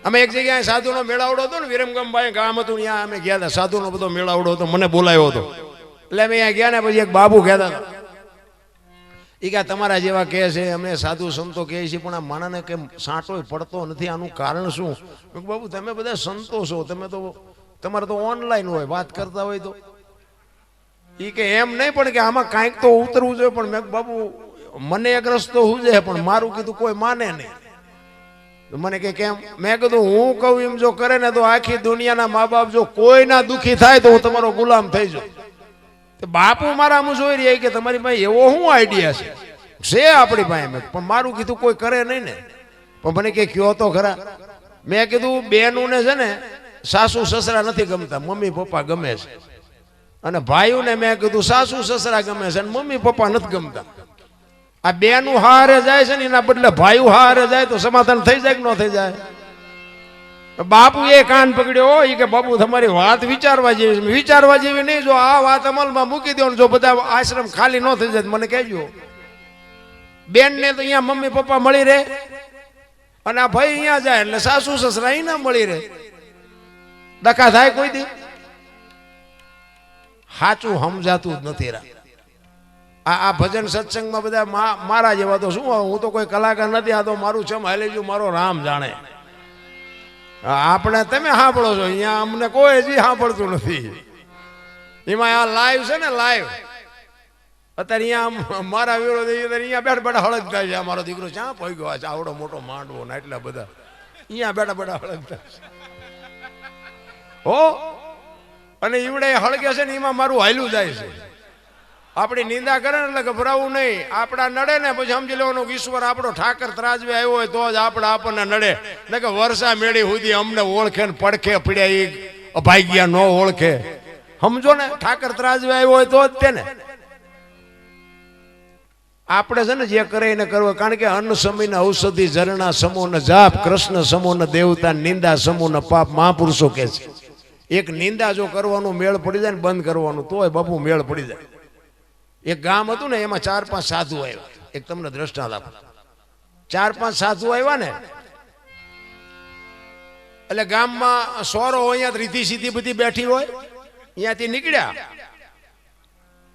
અમે એક જગ્યાએ સાધુનો મેળાવડો હતો ને, વિરમગામભાઈ ગામ હતું, ત્યાં અમે ગયા હતા. સાધુનો બધો મેળાવડો હતો, મને બોલાયો હતો. એટલે અમે અહીંયા ગયા ને પછી એક બાબુ કહેતા હતા, એ કે તમારા જેવા કહે છે, અમે સાધુ સંતો કહે છે, પણ આ માણસને કેમ સાંટો પડતો નથી, આનું કારણ શું? બાબુ તમે બધા સંતો છો, તમે તો તમારે તો ઓનલાઈન હોય, વાત કરતા હોય તો. એ કે એમ નહીં, પણ કે આમાં કાંઈક તો ઉતરવું જોઈએ. પણ મેં બાબુ મને એક રસ્તો હુજે, પણ મારું કીધું કોઈ માને નહીં. મને કે કેમ? મેં કીધું હું કહું એમ જો કરે ને તો આખી દુનિયાના મા બાપ જો કોઈના દુખી થાય તો હું તમારો ગુલામ થઈ જાઉં. બાપુ મારા હું જોઈ રહ્યા કે તમારી પાસે એવો શું આઈડિયા છે આપણી પાસે. પણ મારું કીધું કોઈ કરે નહીં ને. પણ મને કે કયો તો ખરા. મેં કીધું બેનું ને છે ને સાસુ સસરા નથી ગમતા, મમ્મી પપ્પા ગમે છે. અને ભાઈઓને મેં કીધું સાસુ સસરા ગમે છે અને મમ્મી પપ્પા નથી ગમતા. આ બેનું હારે જાય છે ને એના બદલે ભાઈઓ હારે જાય તો સમાધાન થઈ જાય કે ન થઈ જાય? બાપુ એ કાન પકડ્યો હોય કે બાપુ તમારી વાત વિચારવા જેવી, વિચારવા જેવી નહીં. જો આ વાત અમલમાં મૂકી દો, જો બધા આશ્રમ ખાલી ન થઈ જાય મને કહેજો. બેન ને તો અહીંયા મમ્મી પપ્પા મળી રહે, અને આ ભાઈ અહીંયા જાય એટલે સાસુ સસરા અહીંયા મળી રહે. ડખા થાય કોઈ દી? સાચું સમજાતું જ નથી. આ ભજન સત્સંગમાં બધા મારા જેવા તો શું, હું તો કોઈ કલાકાર નથી, આ તો મારું ચમ હાલી ગયું, મારો રામ જાણે. આપણે તમે સાંભળો છો, અહીંયા અમને કોઈ હજી સાંભળતું નથી. એમાં આ લાઈવ છે ને, લાઈવ અત્યારે અહીંયા મારા વિરોધ અહીંયા બેઠા બેઠા હળગતા છે. અમારો દીકરો ક્યાં પહોંચી ગયો છે, આવડો મોટો માંડવો ને એટલા બધા અહીંયા બેઠા બેઠા હળગતા હો. અને ઈવડે હળગે છે ને એમાં મારું હાયલું જાય છે. આપણી નિંદા કરે ને એટલે ગભરાવું નહીં. આપણા નડે ને પછી સમજી લેવાનું કે ઈશ્વર આપણો ઠાકર ત્રાજવે આવ્યો હોય તો જ આપણને નડે. ને કે વર્ષા મેળી સુધી અમને ઓળખે ને પડખે પડ્યા એ અભાગ્યા ન ઓળખે. સમજો ને, ઠાકર ત્રાજવે આવ્યો હોય તો જ તેને. આપણે છે ને જે કરે એને કરવું. કારણ કે અન્ન સમીન ઔષધિ ઝરણા સમૂહ જાપ, કૃષ્ણ સમૂહ દેવતા, નિંદા સમૂહ પાપ. મહાપુરુષો કે છે એક નિંદા જો કરવાનું મેળ પડી જાય ને બંધ કરવાનું તોય બાપુ મેળ પડી જાય. એક ગામ હતું ને એમાં 4-5 સાધુ આવ્યા. એક તમને દ્રષ્ટાંત આપો. 4-5 સાધુ આવ્યા ને એટલે ગામમાં સોરો અહીંયા રીતિ સીધી બધી બેઠી હોય, અહીંયાથી નીકળ્યા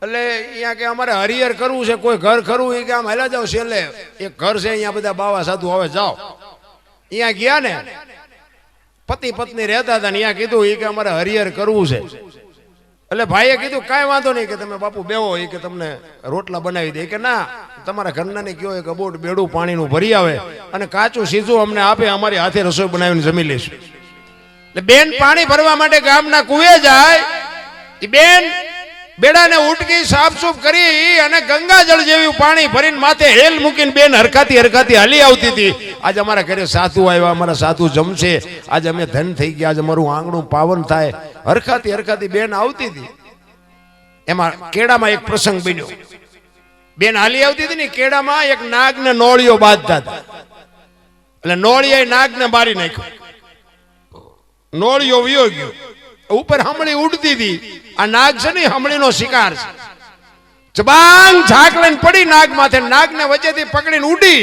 એટલે અહીંયા કે અમારે હરિહર કરવું છે, કોઈ ઘર ખરું એ કે આમ હેલા જાઓ છેલ્લે એક ઘર છે અહીંયા બધા બાવા સાધુ હવે જાઓ. અહીંયા ગયા ને પતિ પત્ની રહેતા હતા ને અહીંયા કીધું એ કે અમારે હરિહર કરવું છે. એટલે ભાઈએ કીધું કાંઈ વાંધો નહીં કે તમે બાપુ બેહો, એ કે તમને રોટલા બનાવી દે. કે ના, તમારા ઘરના ને કયો એક અબોટ બેડું પાણીનું ભરી આવે અને કાચું સીધું અમને આપે, અમારી હાથે રસોઈ બનાવીને જમી લઈશું. એટલે બેન પાણી ભરવા માટે ગામના કુએ જાય. એ બેન બેડાને ઉટકી સાફસૂફ કરી અને ગંગાજળ જેવું પાણી ભરીને માથે હેલ મૂકીને બેન હરખાતી હરખાતી હાલી આવતી હતી. આજે અમારા ઘરે સાધુ આવ્યા, અમારા સાધુ જમશે, આજે અમે ધન થઈ ગયા, આજે અમારું આંગણું પાવન થાય. હરખાતી હરખાતી બેન આવતી હતી. એમાં કેડામાં એક પ્રસંગ બન્યો. બેન હાલી આવતી હતી ને, કેડામાં એક નાગને નોળિયો બાંધતા હતા. એટલે નોળિયાએ નાગને મારી નાખ્યો. નોળિયો વયો ગયો. ઉપર હમણી ઉડતી હતી. આ નાગ છે ને હમણીનો શિકાર છે. જબાંગ ઝાક લઈને પડી નાગ માથે. નાગને વચ્ચેથી પકડીને ઉડી.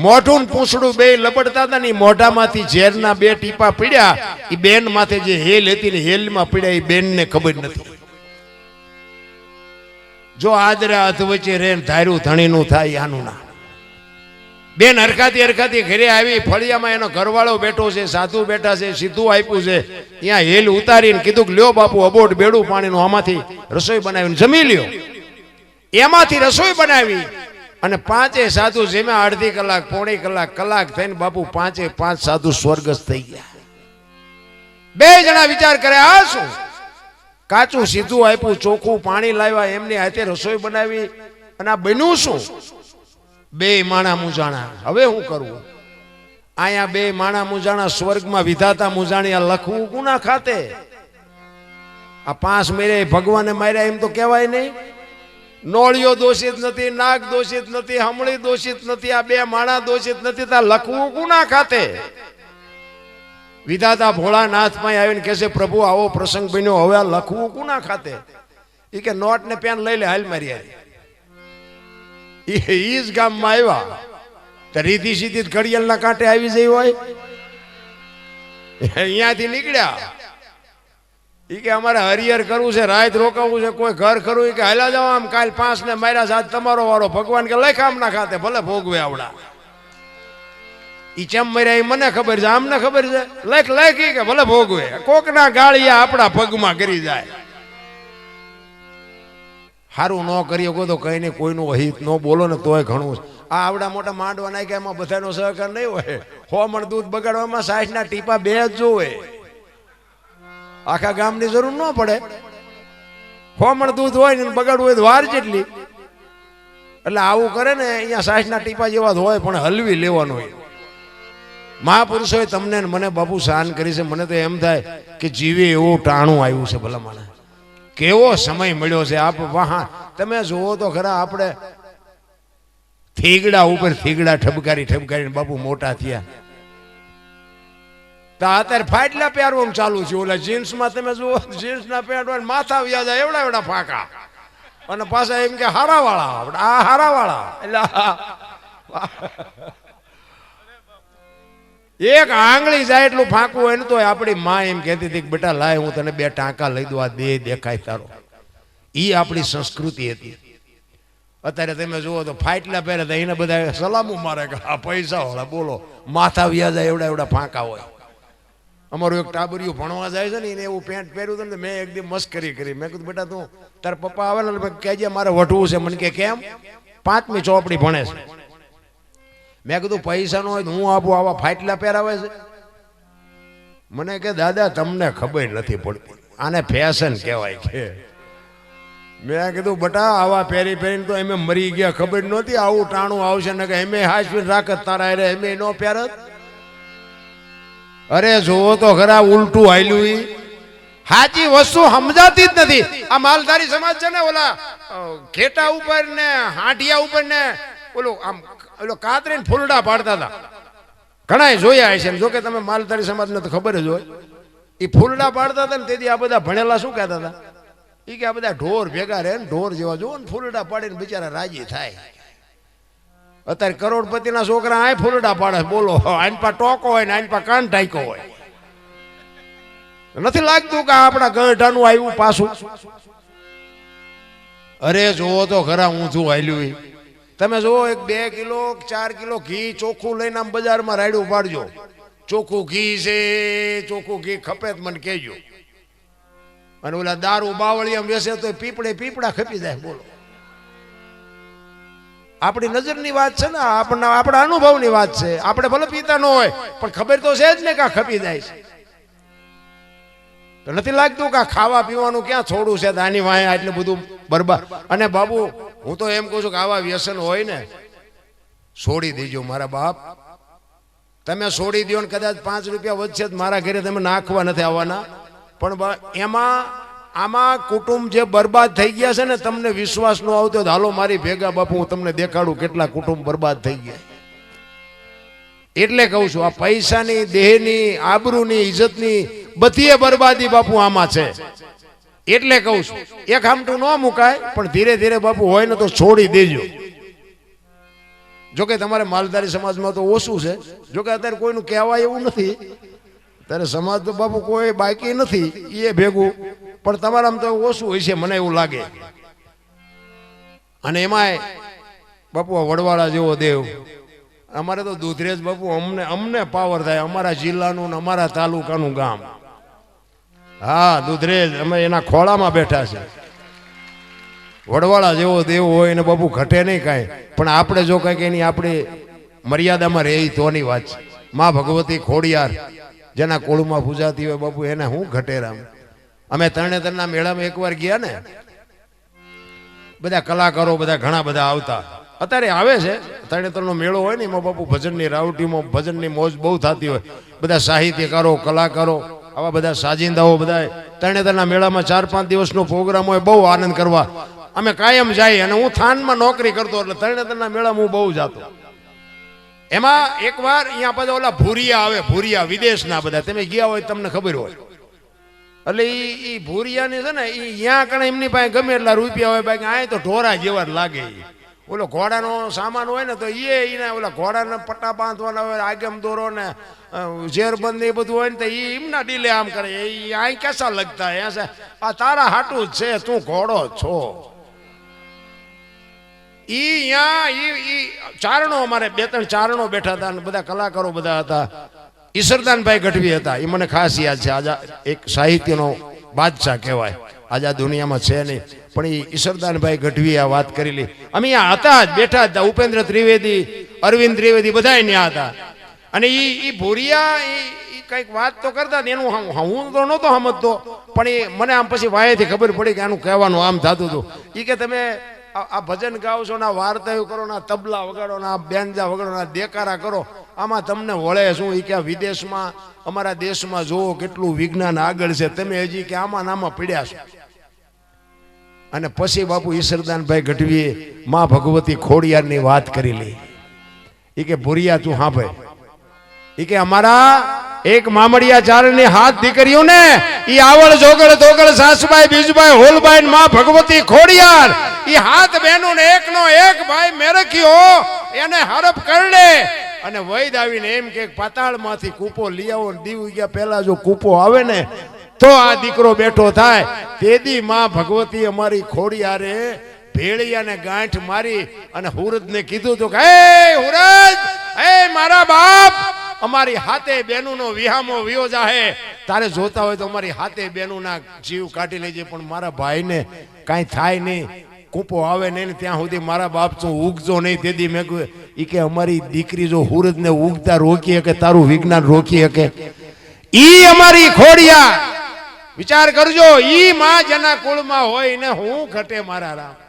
મોઢું પૂંછડું બે લબડતા હતા ને મોઢામાંથી ઝેરના 2 ટીપા પડ્યા. એ બેન માથે જે હેલ હતી ને હેલમાં પડ્યા એ બેનને ખબર નથી. જો આદરા હાથ વચ્ચે રે ધાર્યું ધણીનું થાય આનું ના. બેન હરખાતી હરખાતી ઘરે આવી. ફળિયામાં એનો ઘરવાળો બેઠો છે, સાધુ બેઠા છે, સીધું આપ્યું છે. ત્યાં હેલ ઉતારીને કીધું કે લ્યો બાપુ અબોટ બેડું પાણીનું, આમાંથી રસોઈ બનાવીને જમી લ્યો. એમાંથી રસોઈ બનાવી અને 5 સાધુ જેમાં અડધી કલાક પોણી કલાક થઈને બાપુ 5 સાધુ સ્વર્ગસ્થ થઈ ગયા. 2 જણા વિચાર કરે આ શું? કાચું સીધું આપ્યું, ચોખ્ખું પાણી લાવ્યા, એમની હાથે રસોઈ બનાવી અને આ બન્યું શું? 2 માણા મૂંઝાણા. હવે શું કરવું? અહીંયા 2 માણા મૂંઝાણા, સ્વર્ગમાં વિધાતા મૂંઝાણી. આ લખવું ગુના ખાતે. આ 5 મેરે ભગવાને માર્યા એમ તો કહેવાય નહીં. નોળિયો દોષિત નથી, નાગ દોષિત નથી, હમણી દોષિત નથી, આ 2 માણા દોષિત નથી. તા લખવું ગુના ખાતે. વિધાતા ભોળાનાથ માં આવીને કહે છે પ્રભુ આવો પ્રસંગ બન્યો, હવે આ લખવું ગુના ખાતે. એ કે નોટ ને પેન લઈ લે, હાલ મારી આવી. ઈ જ ગામમાં આવ્યા તો રીતિ સીધી ઘડિયાળના કાંઠે આવી જઈ હોય. અહીંયાથી નીકળ્યા ઈ કે અમારે હરિહર કરવું છે, રાત રોકાવું છે, કોઈ ઘર કરવું કે હાલા જાવ આમ કાલ 5 ને માર્યા સાથ તમારો વારો, ભગવાન કે લખ આમના ખાતે ભલે ભોગવે આવડા. ઈ ચમ મર્યા એ મને ખબર છે, આમને ખબર છે, લખ લખ કે ભલે ભોગવે, કોકના ગાળિયા આપણા પગમાં કરી જાય. સારું ન કરીએ કો તો કઈ નહીં, કોઈનું હિત ન બોલો ને તોય ઘણું. આ આવડા મોટા માંડવા નાખ્યા એમાં બધાનો સહકાર નહીં હોય. 100 મણ દૂધ બગાડવામાં 60 ના ટીપા 2 જ જોવે, આખા ગામની જરૂર ન પડે. 100 મણ દૂધ હોય ને બગાડવું હોય તો વાર જેટલી. એટલે આવું કરે ને અહીંયા 60 ના ટીપા જેવા જ હોય, પણ હલવી લેવાનું હોય. મહાપુરુષોએ તમને મને બાપુ શાન કરી છે. મને તો એમ થાય કે જીવે એવું ટાણું આવ્યું છે. ભલા મને કેવો સમય મળ્યો છે. આપ વાહ તમે જુઓ તો ખરા, આપણે થીગડા ઉપર થીગડા ઠબકારી ઠબકારીને બાપુ મોટા થયા. તો અત્યારે ફાટલા પહેરવાનું ચાલુ છે. ઓલા જીન્સમાં તમે જુઓ, જીન્સના પેન્ટ હોય માથા વ્યા જાય એવડા એવડા ફાંકા, અને પાછા એમ કે હારાવાળા, આ હારાવાળા. એટલે એક આંગળી જાય એટલું ફાંકવું હોય ને તો આપણી માં એમ કહેતી હતી કે બેટા લાય હું તને 2 ટાંકા લઈ દઉં, આ દે દેખાય તારો. ઈ આપણી સંસ્કૃતિ હતી. અત્યારે તમે જુઓ તો ફાટલા પહેરે તો એને બધા સલામો મારે કે આ પૈસા વાળા, બોલો માથા વ્યા જાય એવડા એવડા ફાંકા હોય. અમારું એક ટાબરિયું ભણવા જાય છે ને, એને એવું પેન્ટ પહેર્યું હતું ને, મેં એક દી મસ્કરી કરી. મેં કીધું બેટા તું તારા પપ્પા આવે ને કહેજે મારે વઢવું છે. મને કે કેમ? 5મી ચોપડી ભણે છે. મેં કીધું પૈસા નો હોય તો હું આપું, આવા ફાટલા પહેરાવે છે. મને કે દાદા તમને ખબર નથી પડતી, આને ફેશન કહેવાય કે. મેં કીધું બટા આવા પહેરી પહેરીને તો એમે મરી ગયા, ખબર નહોતી આવું ટાણું આવશે ને કે એમે હાજવીને રાખત તારા અરે એમે ન પહેરત. અરે જોવો તો ખરા ઉલટું હાલ્યું. સાચી વસ્તુ સમજાતી જ નથી. આ માલધારી સમાજ છે ને, ઓલા ઘેટા ઉપર ને હાંડિયા ઉપર ને ઓલું આમ ઓલો કાતરીને ફૂલડા પાડતા હતા, ઘણા જોયા હશે. જોકે તમે માલધારી સમાજને તો ખબર જ હોય. એ ફૂલડા પાડતા હતા ને તેથી આ બધા ભણેલા શું કહેતા હતા, એ કે આ બધા ઢોર ભેગા રહે ને ઢોર જેવા જોવો ને ફૂલડા પાડીને બિચારા રાજી થાય. અત્યારે કરોડપતિના છોકરા આ ફૂલડા પાડે, બોલો આઈન પા ટોકો હોય ને આઈન પા કાન ટાઈકો હોય. નથી લાગતું કે આપણા ગઢાનું આવ્યું પાછું? અરે જોવો તો ખરા ઊંધું હાલ્યું. તમે જુઓ, એક 2 કિલો 4 કિલો ઘી ચોખ્ખું લઈને આમ બજારમાં રાયડું પાડજો, ચોખ્ખું ઘી છે, ચોખ્ખું ઘી ખપે મને કહેજો. અને ઓલા દારૂ બાવળિયા વેસે તો પીપળા ખપી જાય. બોલો આપણી નજરની વાત છે ને, આપણા અનુભવની વાત છે. આપણે ભલે પીતા ન હોય પણ ખબર તો છે જ ને કે આ ખપી જાય છે. તો નથી લાગતું કે ખાવા પીવાનું ક્યાં થોડું છે, આની વાંહે આટલું બધું બરબાદ. અને બાબુ હું તો એમ કહું છું કે આવા વ્યસન હોય ને છોડી દેજો મારા બાપ. તમે છોડી દો ને કદાચ 5 રૂપિયા વધશે મારા ઘરે તમે નાખવા નથી આવવાના, પણ એમાં આમાં કુટુંબ જે બરબાદ થઈ ગયા છે ને, તમને વિશ્વાસ ન આવતો હાલો મારી ભેગા બાપુ હું તમને દેખાડું કેટલા કુટુંબ બરબાદ થઈ ગયા. એટલે કહું છું આ પૈસાની, દેહની, આબરૂની, ઇજ્જતની બધી બરબાદી બાપુ આમાં છે. એટલે કહું છું એક હામટું ન મુકાય, પણ ધીરે ધીરે બાપુ હોય ને તો છોડી દેજો. જોકે તમારે માલધારી સમાજમાં તો ઓછું છે, જોકે અત્યારે કોઈનું કહેવાય એવું નથી. ત્યારે સમાજ તો બાપુ કોઈ બાકી નથી એ ભેગું, પણ તમારામાં તો ઓછું હોય છે મને એવું લાગે. અને એમાંય બાપુ વડવાળા જેવો દેવ, અમારે તો દૂધરેજ બાપુ અમને પાવર થાય. અમારા જિલ્લાનું ને અમારા તાલુકાનું ગામ, હા દૂધરેજ, અમે એના ખોળામાં બેઠા છે. વડવાળા જેવો દેવ હોય ને બાપુ ઘટે નહીં કાંઈ, પણ આપણે જો કંઈક એની આપણી મર્યાદામાં રહે તોની વાત છે. માં ભગવતી ખોડિયાર જેના કોળમાં પૂજાતી હોય બાપુ એને હું ઘટેરામ. અમે તરણેતરના મેળામાં એકવાર ગયા ને, બધા કલાકારો બધા ઘણા બધા આવતા. અત્યારે આવે છે તરણેતરનો મેળો હોય ને એમાં બાપુ ભજનની રાવટીમાં ભજનની મોજ બહુ થતી હોય. બધા સાહિત્યકારો, કલાકારો, આવા બધા સાજિંદાઓ બધા તરણેતરના મેળામાં 4-5 દિવસનો પ્રોગ્રામ હોય, બહુ આનંદ કરવા અમે કાયમ જાય. અને હું થાનમાં નોકરી કરતો એટલે તરણેતરના મેળામાં હું બહુ જાતો. એમાં એકવાર અહીંયા બધા ઓલા ભૂરિયા આવે, ભૂરિયા વિદેશના બધા, તમે ગયા હોય તમને ખબર હોય. એટલે એ ભૂરિયાની છે ને, એ અહીંયા કણે એમની પાસે ગમે એટલા રૂપિયા હોય, બાકી આ તો ઢોરા જેવા જ લાગે. ઓલો ઘોડાનો સામાન હોય ને તો એને ઓલા ઘોડાના પટ્ટા બાંધવાના હોય, આગમ દોરો ને ઝેરબંધ એ બધું હોય ને તો એમના ડીલે આમ કરે. એ આ કેસા લગતા હે? આ તારા હાટું જ છે, તું ઘોડો છો. ચારણો અમારે 2-3 ચારણો બેઠા હતા અને બધા કલાકારો બધા હતા. ઈશ્વરદાનભાઈ ગઢવી હતા, એ મને ખાસ યાદ છે. આજે એક સાહિત્યનો બાદશાહ કહેવાય, આજે આ દુનિયામાં છે નહીં, પણ એ ઈશ્વરદાનભાઈ ગઢવી આ વાત કરેલી. અમે અહીંયા હતા જ, બેઠા હતા. ઉપેન્દ્ર ત્રિવેદી, અરવિંદ ત્રિવેદી બધા ત્યાં હતા. અને એ ભૂરિયા કંઈક વાત તો કરતા એનું હું તો નહોતો સમજતો, પણ એ મને આમ પછી વાયેથી ખબર પડી કે આનું કહેવાનું આમ થતું હતું. એ કે તમે આ ભજન ગાઓ છો, ના વાર્તાઓ કરો, ના તબલા વગાડો, ના બેન્જા વગાડો, ના દેકારા કરો, આમાં તમને વળે શું? એ કે વિદેશમાં અમારા દેશમાં જોવો કેટલું વિજ્ઞાન આગળ છે, તમે હજી કે આમાં નામાં પીડ્યા છો. અને પછી બાપુ ઈશ્વરદાનભાઈ ગઢવીએ માં ભગવતી ખોડિયારની વાત કરી લી. એ કે ભૂરિયા તું હા ભાઈ, એ કે અમારા એક મામડિયા ચારણની હાથ દીકરીઓ ને ઈ આવળ જોગળ તોગળ સાસભાઈ બીજભાઈ હોલભાઈ માં ભગવતી ખોડિયાર ઈ હાથ બહેનો ને એકનો એક ભાઈ મેરખ્યો એને હરપ કરડે. અને વૈદ આવીને એમ કે પાતાળમાંથી કૂપો લઈ આવો. દીવ ગયા પહેલા જો કૂપો આવે ને તો આ દીકરો બેઠો થાય. તેદી માં ભગવતી અમારી ખોડિયારે ભેળિયાને ગાંઠ મારી અને હુરદને કીધું તો કે હે હુરદ, હે મારા બાપ, અમારી હાથે બેનુનો વિહામો વિયો જાહે. તારે જોતા હોય તો અમારી હાથે બેનુના જીવ કાઢી લેજે, પણ મારા ભાઈને કાંઈ થાય નહીં, કૂપો આવે નહીં ત્યાં સુધી મારા બાપ તું ઉગજો નહીં. તેદી મેં કહ્યું એ કે અમારી દીકરી જો હુરદને ઉગતા રોકી શકે, તારું વિજ્ઞાન રોકી શકે? ઈ અમારી ખોડિયા. વિચાર કરજો, ઈ માં જેના કુળમાં હોય ને હું ઘટે મારા રામ.